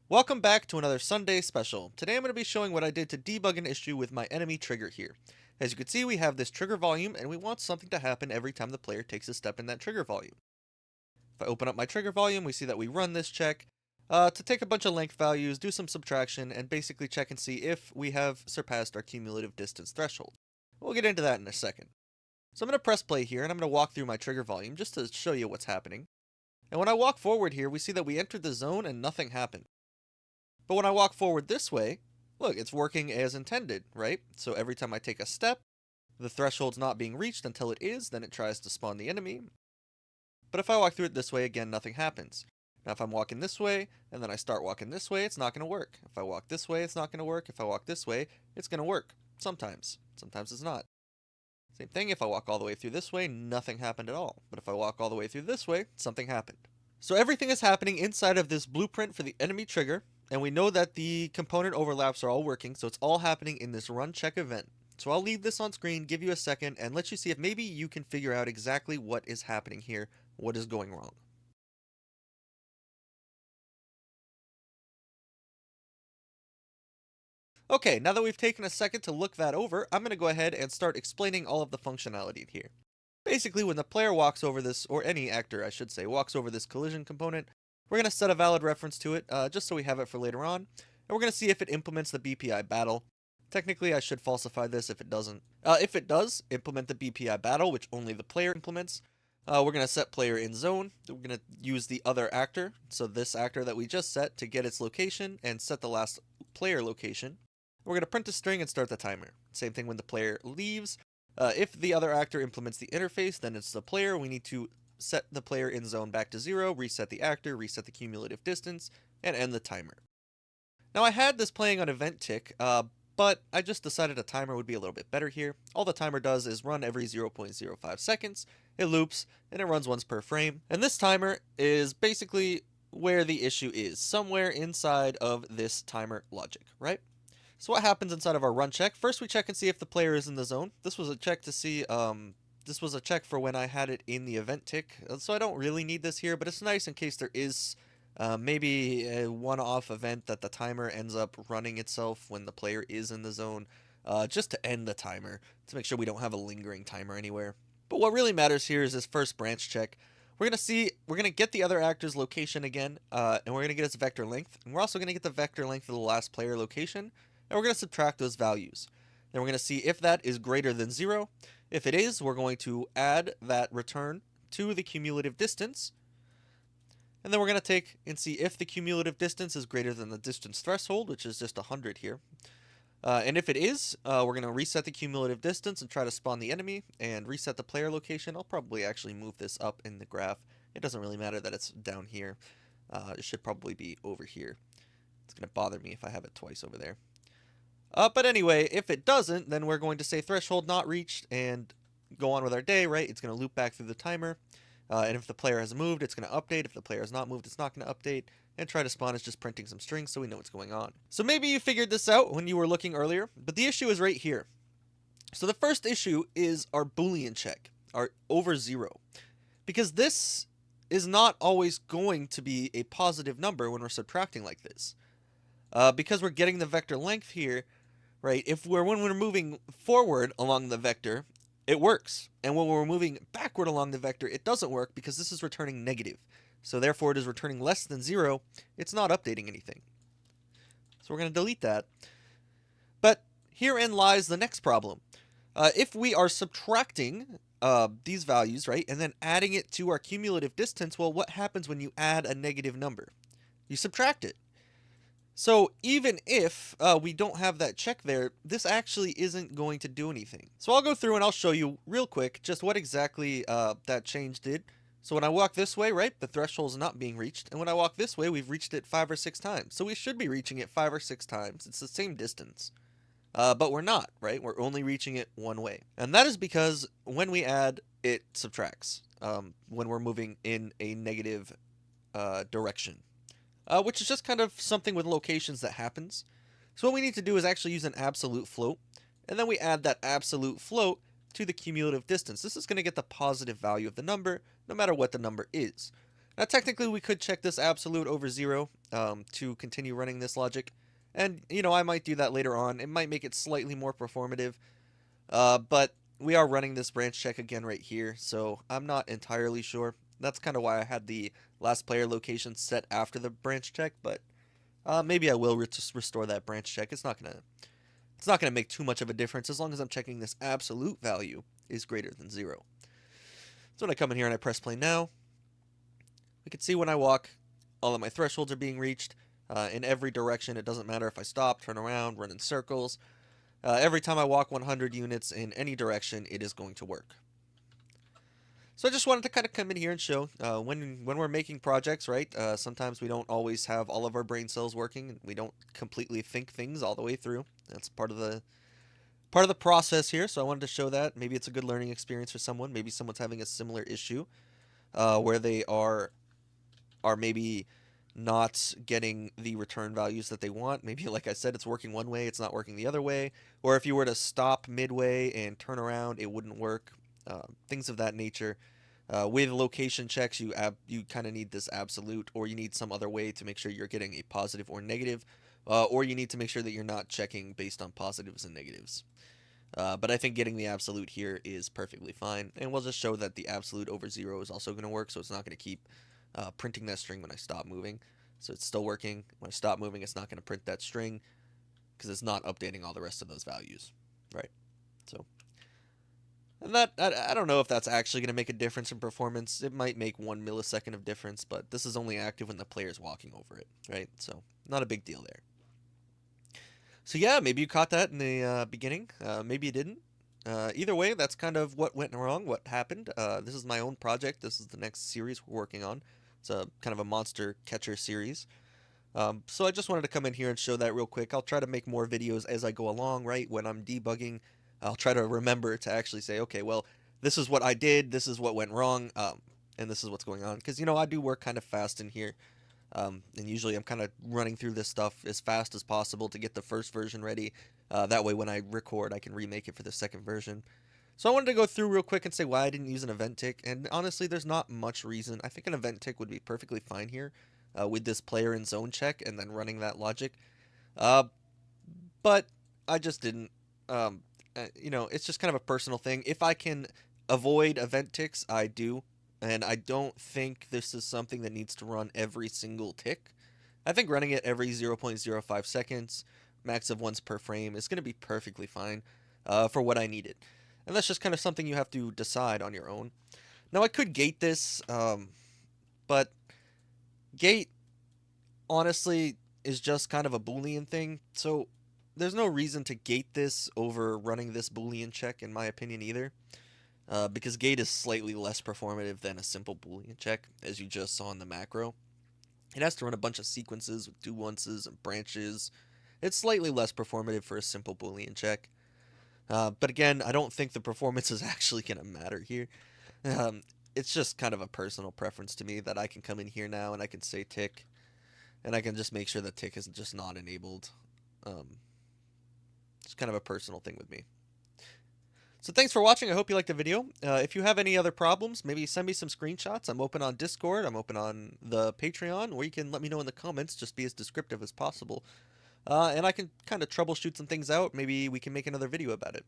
Welcome back to another Sunday special. Today I'm going to be showing what I did to debug an issue with my enemy trigger here. As you can see, we have this trigger volume and we want something to happen every time the player takes a step in that trigger volume. If I open up my trigger volume, we see that we run this check to take a bunch of length values, do some subtraction, and basically check and see if we have surpassed our cumulative distance threshold. We'll get into that in a second. So I'm going to press play here and I'm going to walk through my trigger volume just to show you what's happening. And when I walk forward here, we see that we entered the zone and nothing happened. But when I walk forward this way, look, it's working as intended, right? So every time I take a step, the threshold's not being reached until it is, then it tries to spawn the enemy. But if I walk through it this way, again, nothing happens. Now if I'm walking this way, and then I start walking this way, it's not going to work. If I walk this way, it's not going to work. If I walk this way, it's going to work. Sometimes. Sometimes it's not. Same thing, if I walk all the way through this way, nothing happened at all. But if I walk all the way through this way, something happened. So everything is happening inside of this blueprint for the enemy trigger, and we know that the component overlaps are all working, so it's all happening in this run check event. So I'll leave this on screen, give you a second, and let you see if maybe you can figure out exactly what is happening here, what is going wrong. Okay, now that we've taken a second to look that over, I'm going to go ahead and start explaining all of the functionality here. Basically, when the player walks over this, or any actor I should say, walks over this collision component, we're going to set a valid reference to it, just so we have it for later on, and we're going to see if it implements the BPI battle. Technically, I should falsify this if it doesn't. If it does implement the BPI battle, which only the player implements, we're going to set player in zone. We're going to use the other actor, so this actor that we just set, to get its location and set the last player location. We're going to print a string and start the timer. Same thing when the player leaves. If the other actor implements the interface, then it's the player. We need to set the player in zone back to 0, reset the actor, reset the cumulative distance, and end the timer. Now I had this playing on event tick, but I just decided a timer would be a little bit better here. All the timer does is run every 0.05 seconds, it loops, and it runs once per frame. And this timer is basically where the issue is, somewhere inside of this timer logic, right? So what happens inside of our run check? First we check and see if the player is in the zone. This was a check to see, this was a check for when I had it in the event tick, so I don't really need this here, but it's nice in case there is maybe a one-off event that the timer ends up running itself when the player is in the zone, just to end the timer, to make sure we don't have a lingering timer anywhere. But what really matters here is this first branch check. We're going to get the other actor's location again, and we're going to get its vector length, and we're also going to get the vector length of the last player location, and we're going to subtract those values. Then we're going to see if that is greater than 0. If it is, we're going to add that return to the cumulative distance, and then we're going to take and see if the cumulative distance is greater than the distance threshold, which is just 100 here. And if it is, we're going to reset the cumulative distance and try to spawn the enemy and reset the player location. I'll probably actually move this up in the graph. It doesn't really matter that it's down here. It should probably be over here. It's going to bother me if I have it twice over there. But anyway, if it doesn't, then we're going to say threshold not reached and go on with our day, right? It's going to loop back through the timer. And if the player has moved, it's going to update. If the player has not moved, it's not going to update. And try to spawn is just printing some strings so we know what's going on. So maybe you figured this out when you were looking earlier, but the issue is right here. So the first issue is our Boolean check, our over 0. Because this is not always going to be a positive number when we're subtracting like this. Because we're getting the vector length here, right? When we're moving forward along the vector, it works. And when we're moving backward along the vector, it doesn't work because this is returning negative. So therefore it is returning less than 0. It's not updating anything. So we're going to delete that. But herein lies the next problem. If we are subtracting these values, right, and then adding it to our cumulative distance, well, what happens when you add a negative number? You subtract it. So even if we don't have that check there, this actually isn't going to do anything. So I'll go through and I'll show you real quick just what exactly that change did. So when I walk this way, right, the threshold is not being reached. And when I walk this way, we've reached it 5 or 6 times. So we should be reaching it 5 or 6 times. It's the same distance. But we're not, right? We're only reaching it one way. And that is because when we add, it subtracts when we're moving in a negative direction. Which is just kind of something with locations that happens. So what we need to do is actually use an absolute float, and then we add that absolute float to the cumulative distance. This is going to get the positive value of the number, no matter what the number is. Now technically we could check this absolute over 0 to continue running this logic. And, I might do that later on. It might make it slightly more performative. But we are running this branch check again right here, so I'm not entirely sure. That's kind of why I had the last player location set after the branch check, but maybe I will just restore that branch check. It's not gonna make too much of a difference as long as I'm checking this absolute value is greater than 0. So when I come in here and I press play now, we can see when I walk, all of my thresholds are being reached in every direction. It doesn't matter if I stop, turn around, run in circles. Every time I walk 100 units in any direction, it is going to work. So I just wanted to kind of come in here and show when we're making projects, right? Sometimes we don't always have all of our brain cells working, and we don't completely think things all the way through. That's part of the process here. So I wanted to show that. Maybe it's a good learning experience for someone. Maybe someone's having a similar issue where they are maybe not getting the return values that they want. Maybe, like I said, it's working one way, it's not working the other way. Or if you were to stop midway and turn around, it wouldn't work. Things of that nature. With location checks, you kind of need this absolute, or you need some other way to make sure you're getting a positive or negative, or you need to make sure that you're not checking based on positives and negatives. But I think getting the absolute here is perfectly fine, and we'll just show that the absolute over 0 is also going to work, so it's not going to keep printing that string when I stop moving. So it's still working. When I stop moving, it's not going to print that string because it's not updating all the rest of those values, right? So, and that, I don't know if that's actually going to make a difference in performance. It might make 1 millisecond of difference, but this is only active when the player's walking over it, right? So not a big deal there. So yeah, maybe you caught that in the beginning. Maybe you didn't. Either way, that's kind of what went wrong, what happened. This is my own project. This is the next series we're working on. It's a kind of a monster catcher series. So I just wanted to come in here and show that real quick. I'll try to make more videos as I go along, right? When I'm debugging, I'll try to remember to actually say, okay, well, this is what I did, this is what went wrong, and this is what's going on. Because, I do work kind of fast in here. And usually I'm kind of running through this stuff as fast as possible to get the first version ready. That way when I record, I can remake it for the second version. So I wanted to go through real quick and say why I didn't use an event tick. And honestly, there's not much reason. I think an event tick would be perfectly fine here with this player in zone check and then running that logic. Uh, but I just didn't. It's just kind of a personal thing. If I can avoid event ticks, I do. And I don't think this is something that needs to run every single tick. I think running it every 0.05 seconds, max of once per frame, is going to be perfectly fine for what I needed. And that's just kind of something you have to decide on your own. Now, I could gate this, but gate, honestly, is just kind of a Boolean thing. So there's no reason to gate this over running this Boolean check, in my opinion, either. Because gate is slightly less performative than a simple Boolean check, as you just saw in the macro. It has to run a bunch of sequences with do onces and branches. It's slightly less performative for a simple Boolean check. But again, I don't think the performance is actually going to matter here. It's just kind of a personal preference to me that I can come in here now and I can say tick, and I can just make sure that tick is just not enabled. It's kind of a personal thing with me. So thanks for watching. I hope you liked the video. If you have any other problems, maybe send me some screenshots. I'm open on Discord. I'm open on the Patreon, or you can let me know in the comments. Just be as descriptive as possible. And I can kind of troubleshoot some things out. Maybe we can make another video about it.